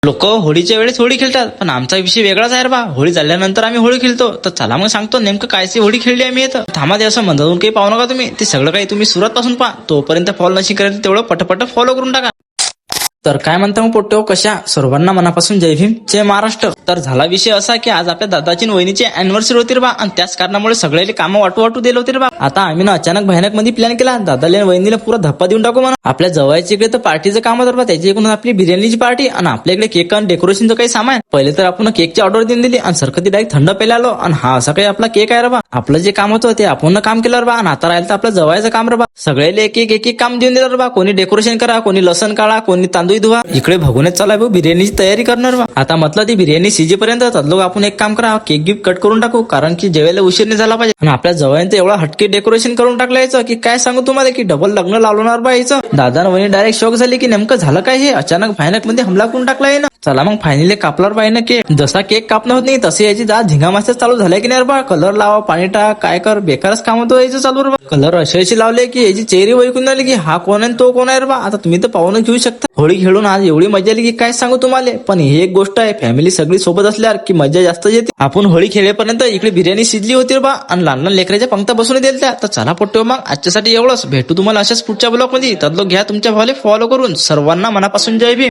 लोक होळीच्या वेळेस होळी खेळतात, पण आमचा विषय वेगळाच आहे रे बा. होळी झाल्यानंतर आम्ही होळी खेळतो. तर चला मग सांगतो नेमकं कायची होळी खेळली आम्ही इथं. थांबा ते असं मंदावून काही पाहू नका तुम्ही. ते सगळं काही तुम्ही सुरुवात पासून पहा. तोपर्यंत फॉलो नशी करेल तेवढं पटपट फॉलो करून टाका. तर काय म्हणता मग पोट्टे कशा सर्वांना मनापासून जय भीम जय महाराष्ट्र. तर झाला विषय असा की आज आपल्या दादाची आणि वहिनीची अॅनिव्हर्सरी होती रे बा, आणि त्याच कारणामुळे सगळ्याला कामं वाटू दिलं होते रे बा. आता आम्ही ना अचानक भयानक मध्ये प्लॅन केला, दादाला आणि वहिनीला पुरा धप्पा देऊन टाकू म्हणा. आपल्या जवळच्या इकडे तर पार्टीचं काम होतं बा, त्याच्या इकडून आपली बिर्याणीची पार्टी आणि आपल्या इकडे केक आणि डेकोरेशनचं काही सामान. पहिले तर आपण केकची ऑर्डर देऊन दिली आणि सरकती डायरेक्ट थंड प्यायला आलो. आणि हा असा काही आपला केक आहे रे बा. आपलं जे काम होतं ते आपण काम केलं रे बा, आणि आता राहिलं तर आपलं जवळचं काम रे बा. सगळ्याला एक एक काम देऊन दिलं रे बा. कोणी डेकोरेशन करा, कोणी लसण काढा, कोणी तांदूळ धुवा. इकडे भगवनेच चालाय भाऊ बिर्याणीची तयारी करणार बा. आता म्हटलं ती बिर्याणी शिजेपर्यंत तदलोक आपण एक काम करा, केक गिफ्ट कट करून टाकू, कारण की जेवायला उशीर नाही झाला पाहिजे. आणि आपल्या जवळ एवढा हटके डेकोरेशन करून टाकलं यायचं की काय सांगू तुम्हाला, की डबल लग्न लावणार बा यायचं. दादा आणि वहिनी डायरेक्ट शॉक झाली की नेमकं झालं काय हे, अचानक भयानक मध्ये हमला करून टाकलाय ना. चला मग फायनली कापणार पाहिजे केक. जसा केक कापणं होत नाही तसे याची जा धिंगामास्या चालू झाल्या की नाही बा. कलर लावा, पाणी टाक, काय कर, बेकारच काम होतो याचं चालू रे बा. कलर असे लावले की याची चेहरी वैकून आली की हा कोण आहे तो कोण आहे रे बा. आता तुम्ही तर पाहून घेऊ शकता. होळी खेळून आज एवढी मजा आली की काय सांगू तुम्हाला. पण ही एक गोष्ट आहे, फॅमिली सगळी सोबत असल्यावर की मजा जास्त येते. आपण होळी खेळेपर्यंत इकडे बिर्याणी शिजली होती रे बा, आणि लहान लहान लेकराच्या पंक्ता बसून देईल त्या. तर चला पोट्टे मग आजच्यासाठी एवढंच. भेटू तुम्हाला अशाच पुढच्या ब्लॉग मध्ये. तर घ्या तुमच्या भावाले फॉलो करून. सर्वांना मनापासून जय भीम.